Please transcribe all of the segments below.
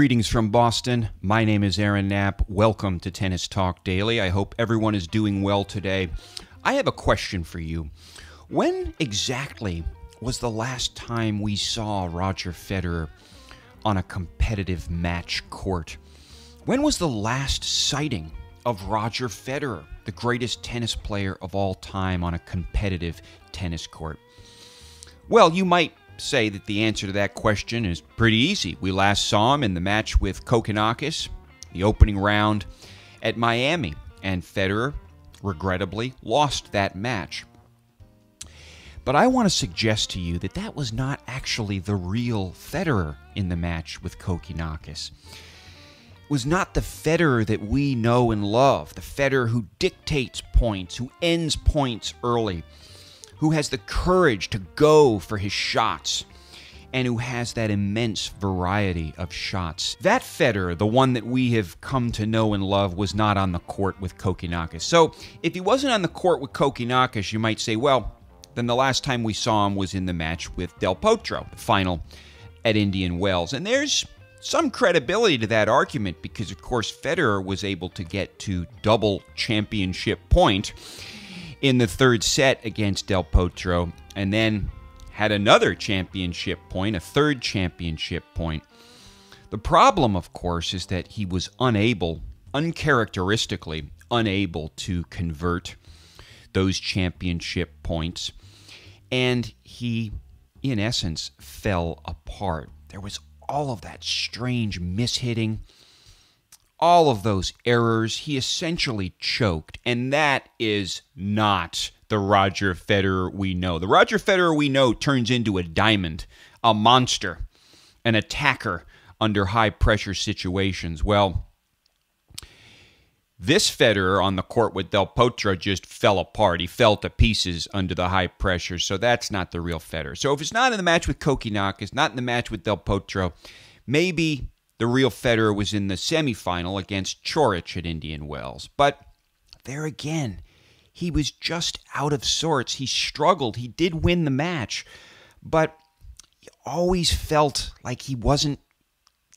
Greetings from Boston. My name is Aaron Knapp. Welcome to Tennis Talk Daily. I hope everyone is doing well today. I have a question for you. When exactly was the last time we saw Roger Federer on a competitive match court? When was the last sighting of Roger Federer, the greatest tennis player of all time, on a competitive tennis court? Well, you might say that the answer to that question is pretty easy. We last saw him in the match with Kokkinakis, the opening round at Miami, and Federer, regrettably, lost that match. But I want to suggest to you that that was not actually the real Federer in the match with Kokkinakis. It was not the Federer that we know and love, the Federer who dictates points, who ends points early, who has the courage to go for his shots, and who has that immense variety of shots. That Federer, the one that we have come to know and love, was not on the court with Kokkinakis. So if he wasn't on the court with Kokkinakis, you might say, well, then the last time we saw him was in the match with Del Potro, the final at Indian Wells. And there's some credibility to that argument because, of course, Federer was able to get to double championship point in the third set against Del Potro, and then had another championship point, a third championship point. The problem, of course, is that he was uncharacteristically unable to convert those championship points, and he, in essence, fell apart. There was all of that strange mishitting, all of those errors. He essentially choked, and that is not the Roger Federer we know. The Roger Federer we know turns into a diamond, a monster, an attacker under high-pressure situations. Well, this Federer on the court with Del Potro just fell apart. He fell to pieces under the high pressure, so that's not the real Federer. So if it's not in the match with Kokkinakis, not in the match with Del Potro, maybe the real Federer was in the semifinal against Coric at Indian Wells. But there again, he was just out of sorts. He struggled. He did win the match, but he always felt like he wasn't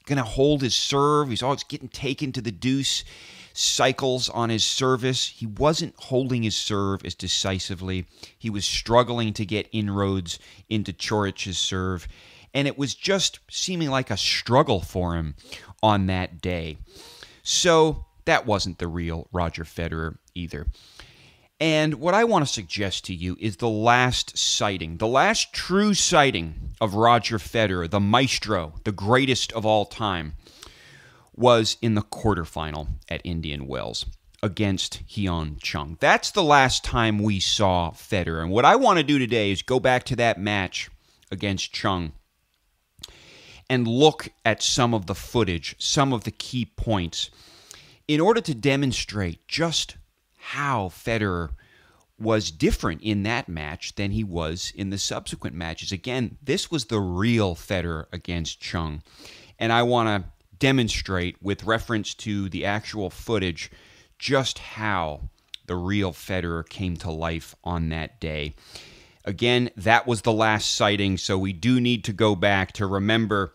going to hold his serve. He's always getting taken to the deuce cycles on his service. He wasn't holding his serve as decisively. He was struggling to get inroads into Coric's serve. And it was just seeming like a struggle for him on that day. So that wasn't the real Roger Federer either. And what I want to suggest to you is the last sighting, the last true sighting of Roger Federer, the maestro, the greatest of all time, was in the quarterfinal at Indian Wells against Hyeon Chung. That's the last time we saw Federer. And what I want to do today is go back to that match against Chung and look at some of the footage, some of the key points, in order to demonstrate just how Federer was different in that match than he was in the subsequent matches. Again, this was the real Federer against Chung, and I want to demonstrate with reference to the actual footage just how the real Federer came to life on that day. Again, that was the last sighting, so we do need to go back to remember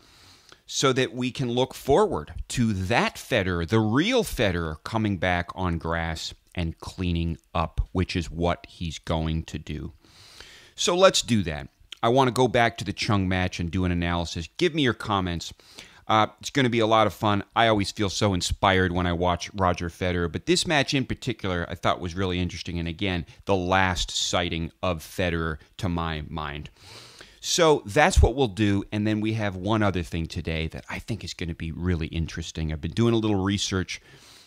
so that we can look forward to that Federer, the real Federer, coming back on grass and cleaning up, which is what he's going to do. So let's do that. I want to go back to the Chung match and do an analysis. Give me your comments. It's going to be a lot of fun. I always feel so inspired when I watch Roger Federer, but this match in particular I thought was really interesting, and again, the last sighting of Federer to my mind. So that's what we'll do, and then we have one other thing today that I think is going to be really interesting. I've been doing a little research,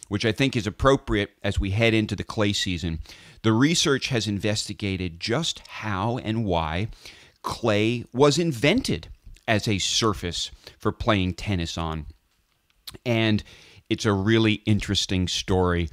which I think is appropriate as we head into the clay season. The research has investigated just how and why clay was invented as a surface for playing tennis on. And it's a really interesting story.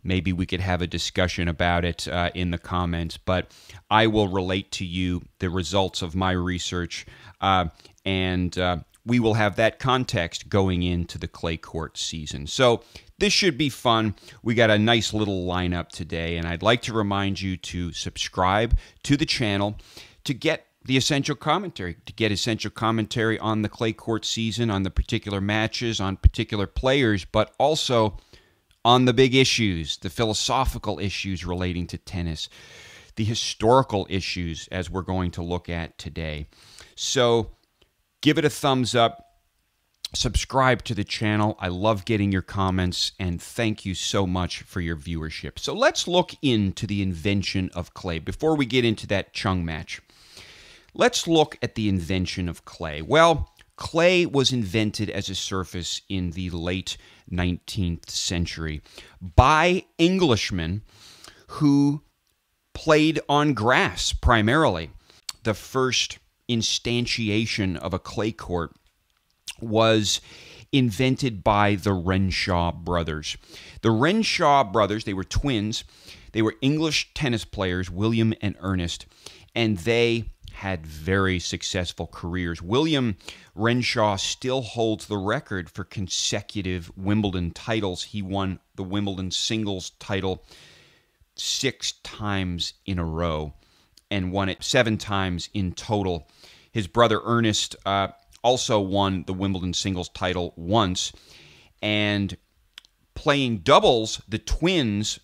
Maybe we could have a discussion about it in the comments, but I will relate to you the results of my research, and we will have that context going into the clay court season. So this should be fun. We got a nice little lineup today, and I'd like to remind you to subscribe to the channel to get the essential commentary, to get essential commentary on the clay court season, on the particular matches, on particular players, but also on the big issues, the philosophical issues relating to tennis, the historical issues as we're going to look at today. So give it a thumbs up. Subscribe to the channel. I love getting your comments, and thank you so much for your viewership. So let's look into the invention of clay. Before we get into that Chung match, let's look at the invention of clay. Well, clay was invented as a surface in the late 19th century by Englishmen who played on grass primarily. The first instantiation of a clay court was invented by the Renshaw brothers. The Renshaw brothers, they were twins. They were English tennis players, William and Ernest, and they had very successful careers. William Renshaw still holds the record for consecutive Wimbledon titles. He won the Wimbledon singles title 6 times in a row and won it 7 times in total. His brother Ernest also won the Wimbledon singles title once. And playing doubles, the twins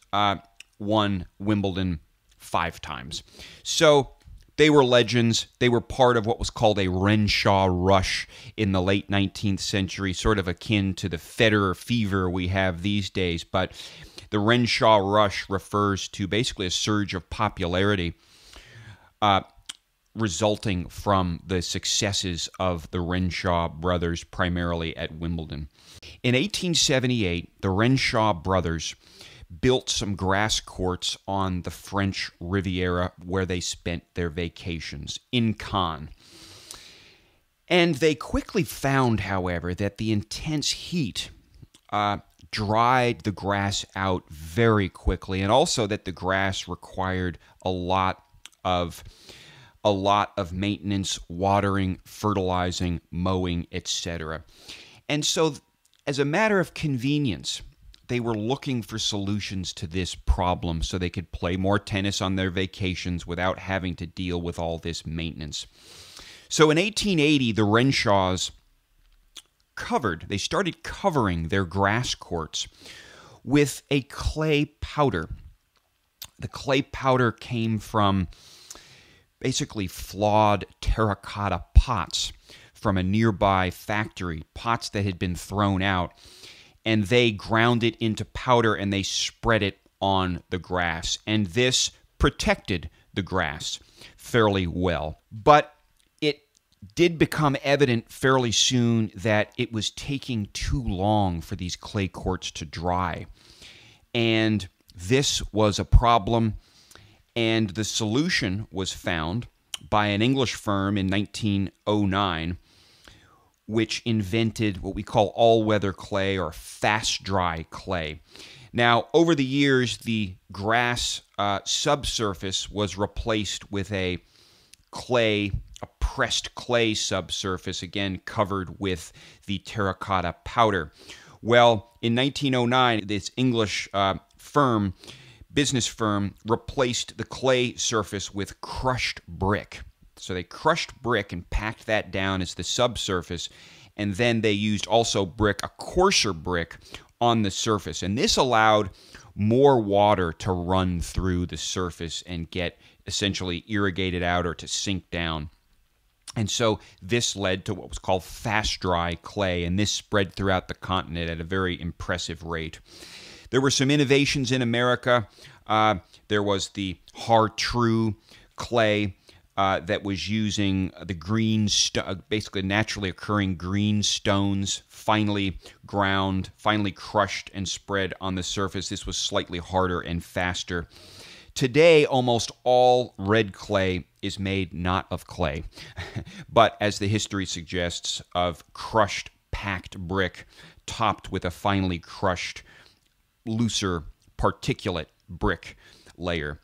won Wimbledon 5 times. So they were legends. They were part of what was called a Renshaw rush in the late 19th century, sort of akin to the Federer fever we have these days. But the Renshaw rush refers to basically a surge of popularity resulting from the successes of the Renshaw brothers, primarily at Wimbledon. In 1878, the Renshaw brothers built some grass courts on the French Riviera where they spent their vacations, in Cannes. And they quickly found, however, that the intense heat dried the grass out very quickly, and also that the grass required a lot of maintenance, watering, fertilizing, mowing, etc. And so, as a matter of convenience, they were looking for solutions to this problem so they could play more tennis on their vacations without having to deal with all this maintenance. So in 1880, the Renshaws started covering their grass courts with a clay powder. The clay powder came from basically flawed terracotta pots from a nearby factory, pots that had been thrown out, and they ground it into powder and they spread it on the grass. And this protected the grass fairly well. But it did become evident fairly soon that it was taking too long for these clay courts to dry. And this was a problem. And the solution was found by an English firm in 1909, which invented what we call all-weather clay or fast-dry clay. Now, over the years, the grass subsurface was replaced with a pressed clay subsurface, again covered with the terracotta powder. Well, in 1909, this English business firm replaced the clay surface with crushed brick. So they crushed brick and packed that down as the subsurface, and then they used also brick, a coarser brick, on the surface. And this allowed more water to run through the surface and get essentially irrigated out or to sink down. And so this led to what was called fast-dry clay, and this spread throughout the continent at a very impressive rate. There were some innovations in America. There was the hard-true clay that was using the basically naturally occurring green stones, finely ground, finely crushed and spread on the surface. This was slightly harder and faster. Today, almost all red clay is made not of clay, but as the history suggests, of crushed, packed brick topped with a finely crushed, looser, particulate brick layer.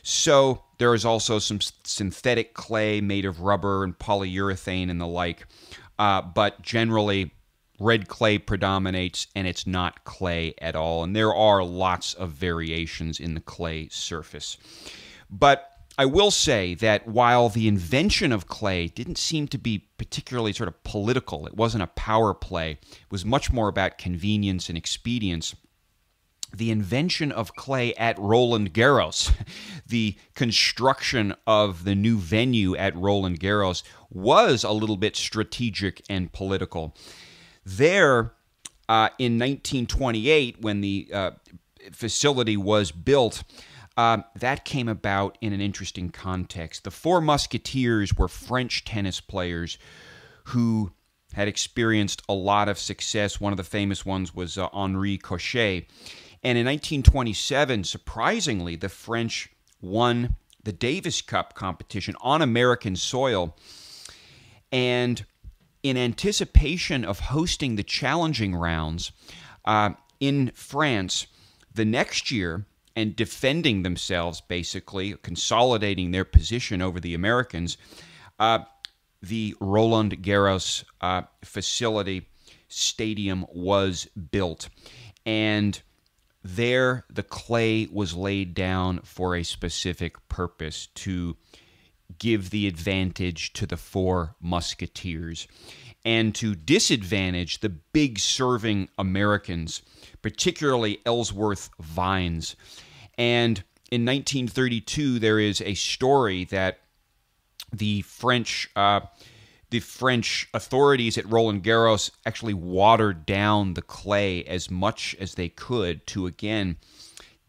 So there is also some synthetic clay made of rubber and polyurethane and the like, but generally red clay predominates, and it's not clay at all. And there are lots of variations in the clay surface. But I will say that while the invention of clay didn't seem to be particularly sort of political, it wasn't a power play, it was much more about convenience and expedience. The invention of clay at Roland Garros, the construction of the new venue at Roland Garros, was a little bit strategic and political. There, in 1928, when the facility was built, that came about in an interesting context. The Four Musketeers were French tennis players who had experienced a lot of success. One of the famous ones was Henri Cochet. And in 1927, surprisingly, the French won the Davis Cup competition on American soil. And in anticipation of hosting the challenging rounds in France the next year, and defending themselves, basically, consolidating their position over the Americans, the Roland Garros facility stadium was built. And there, the clay was laid down for a specific purpose, to give the advantage to the Four Musketeers and to disadvantage the big serving Americans, particularly Ellsworth Vines. And in 1932, there is a story that the French authorities at Roland Garros actually watered down the clay as much as they could to, again,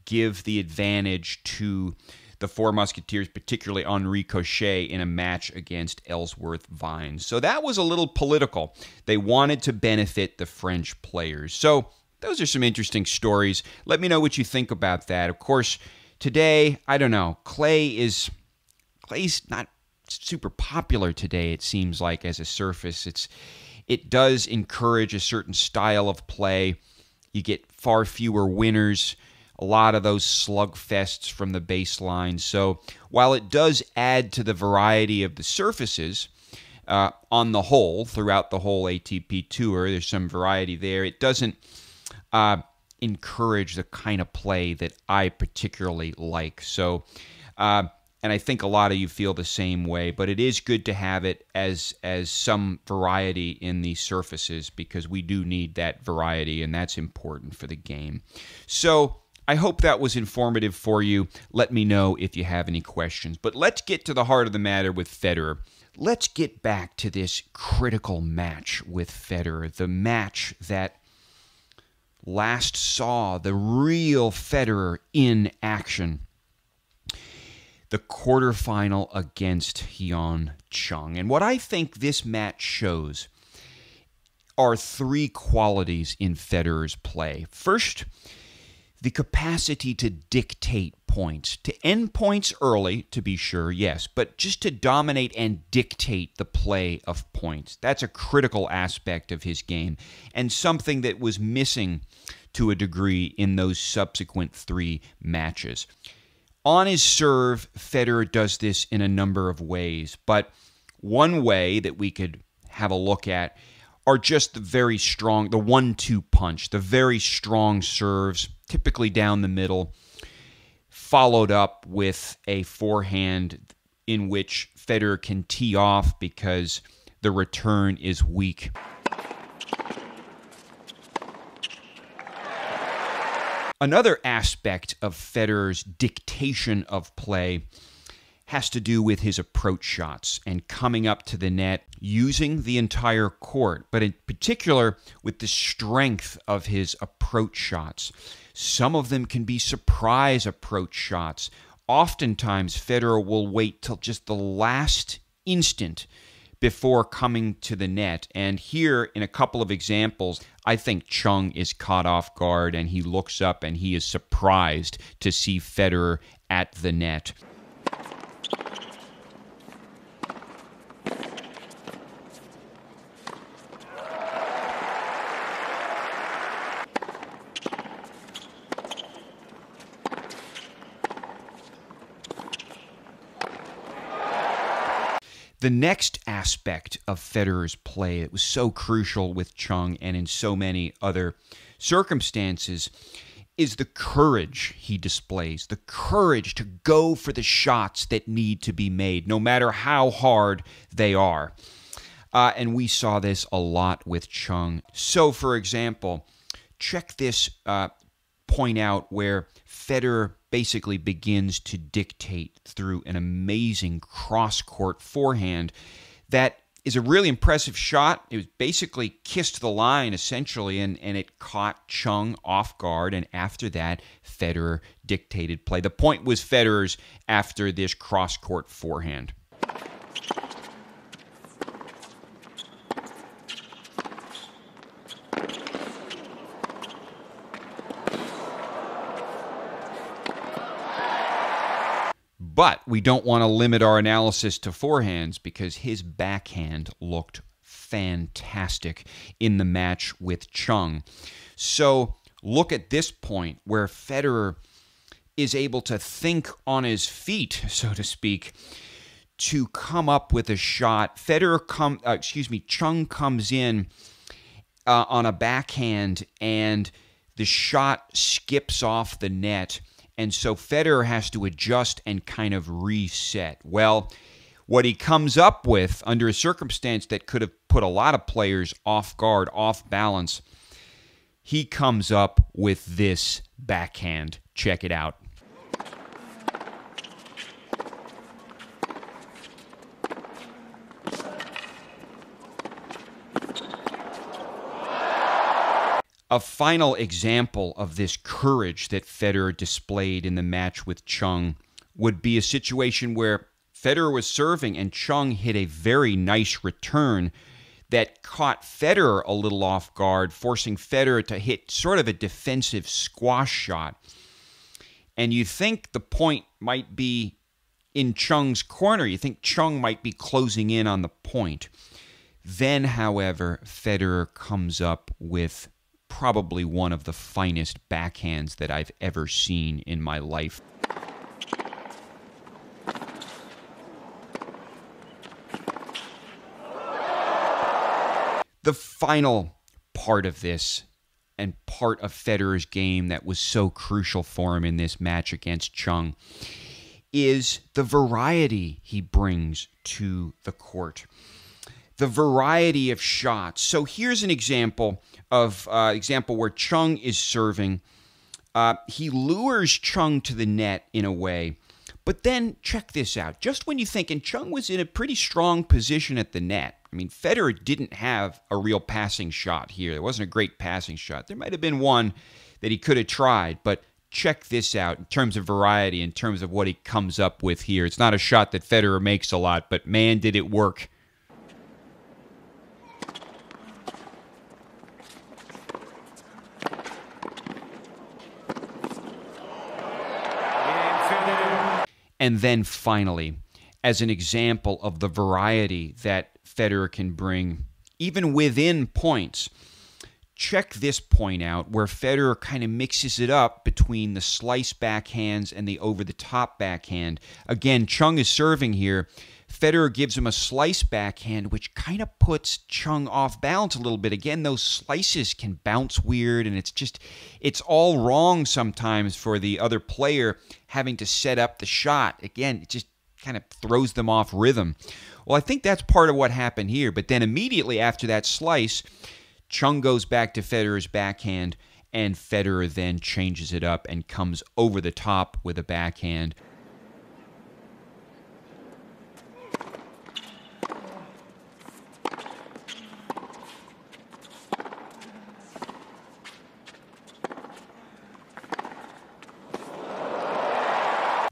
give the advantage to the Four Musketeers, particularly Henri Cochet, in a match against Ellsworth Vines. So that was a little political. They wanted to benefit the French players. So those are some interesting stories. Let me know what you think about that. Of course, today, I don't know, clay's not super popular today, it seems like, as a surface. It does encourage a certain style of play. You get far fewer winners, a lot of those slugfests from the baseline. So while it does add to the variety of the surfaces, on the whole, throughout the whole ATP Tour, there's some variety there. It doesn't encourage the kind of play that I particularly like. So, and I think a lot of you feel the same way, but it is good to have it as some variety in the surfaces, because we do need that variety, and that's important for the game. So I hope that was informative for you. Let me know if you have any questions. But let's get to the heart of the matter with Federer. Let's get back to this critical match with Federer, the match that last saw the real Federer in action. The quarterfinal against Hyeon Chung. And what I think this match shows are three qualities in Federer's play. First, the capacity to dictate points, to end points early, to be sure, yes, but just to dominate and dictate the play of points. That's a critical aspect of his game, and something that was missing to a degree in those subsequent three matches. On his serve, Federer does this in a number of ways, but one way that we could have a look at are just the very strong, the 1-2 punch, the very strong serves, typically down the middle, followed up with a forehand in which Federer can tee off because the return is weak. Another aspect of Federer's dictation of play has to do with his approach shots and coming up to the net using the entire court, but in particular with the strength of his approach shots. Some of them can be surprise approach shots. Oftentimes, Federer will wait till just the last instant before coming to the net. And here, in a couple of examples, I think Chung is caught off guard and he looks up and he is surprised to see Federer at the net. The next aspect of Federer's play that was so crucial with Chung and in so many other circumstances is the courage he displays, the courage to go for the shots that need to be made, no matter how hard they are. And we saw this a lot with Chung. So, for example, check this point out where Federer basically begins to dictate through an amazing cross-court forehand that is a really impressive shot. It was basically kissed the line, essentially, and it caught Chung off guard, and after that, Federer dictated play. The point was Federer's after this cross-court forehand. But we don't want to limit our analysis to forehands because his backhand looked fantastic in the match with Chung. So look at this point where Federer is able to think on his feet, so to speak, to come up with a shot. Chung comes in on a backhand and the shot skips off the net. And so Federer has to adjust and kind of reset. Well, what he comes up with under a circumstance that could have put a lot of players off guard, off balance, he comes up with this backhand. Check it out. A final example of this courage that Federer displayed in the match with Chung would be a situation where Federer was serving and Chung hit a very nice return that caught Federer a little off guard, forcing Federer to hit sort of a defensive squash shot. And you think the point might be in Chung's corner. You think Chung might be closing in on the point. Then, however, Federer comes up with probably one of the finest backhands that I've ever seen in my life. The final part of this, and part of Federer's game that was so crucial for him in this match against Chung, is the variety he brings to the court. The variety of shots. So here's an example of where Chung is serving. He lures Chung to the net in a way, but then check this out. Just when you think, and Chung was in a pretty strong position at the net. I mean, Federer didn't have a real passing shot here. There wasn't a great passing shot. There might have been one that he could have tried, but check this out in terms of variety, in terms of what he comes up with here. It's not a shot that Federer makes a lot, but man, did it work. And then finally, as an example of the variety that Federer can bring, even within points, check this point out where Federer kind of mixes it up between the slice backhands and the over-the-top backhand. Again, Chung is serving here. Federer gives him a slice backhand, which kind of puts Chung off balance a little bit. Again, those slices can bounce weird, and it's all wrong sometimes for the other player having to set up the shot. Again, it just kind of throws them off rhythm. Well, I think that's part of what happened here. But then immediately after that slice, Chung goes back to Federer's backhand, and Federer then changes it up and comes over the top with a backhand.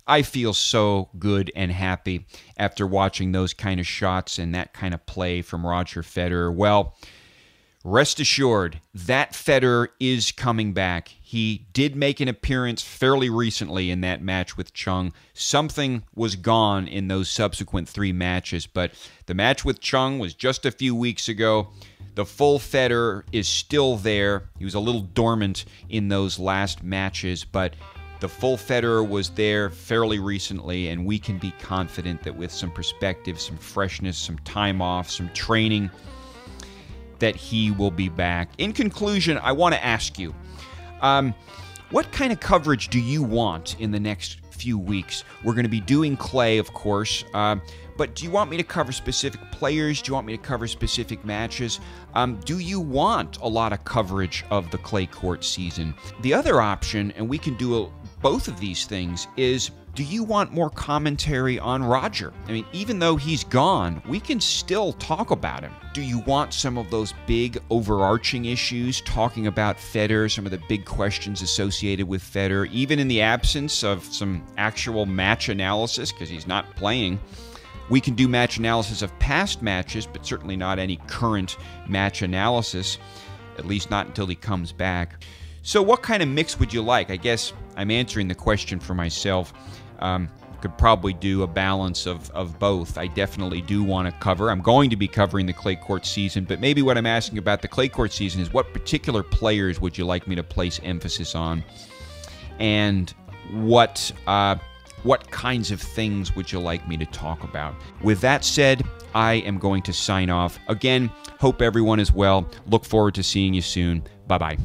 I feel so good and happy after watching those kind of shots and that kind of play from Roger Federer. Well, rest assured, that Federer is coming back. He did make an appearance fairly recently in that match with Chung. Something was gone in those subsequent 3 matches, but the match with Chung was just a few weeks ago. The full Federer is still there. He was a little dormant in those last matches, but the full Federer was there fairly recently, and we can be confident that with some perspective, some freshness, some time off, some training, that he will be back. In conclusion, I want to ask you, What kind of coverage do you want in the next few weeks? We're going to be doing clay, of course, but do you want me to cover specific players? Do you want me to cover specific matches? Do you want a lot of coverage of the clay court season? The other option, and we can do both of these things, is do you want more commentary on Roger? I mean, even though he's gone, we can still talk about him. Do you want some of those big overarching issues, talking about Federer, some of the big questions associated with Federer, even in the absence of some actual match analysis, because he's not playing? We can do match analysis of past matches, but certainly not any current match analysis, at least not until he comes back. So what kind of mix would you like? I guess I'm answering the question for myself. Could probably do a balance of both. I definitely do want to cover. I'm going to be covering the clay court season, but maybe what I'm asking about the clay court season is what particular players would you like me to place emphasis on, and what kinds of things would you like me to talk about? With that said, I am going to sign off. Again, hope everyone is well. Look forward to seeing you soon. Bye-bye.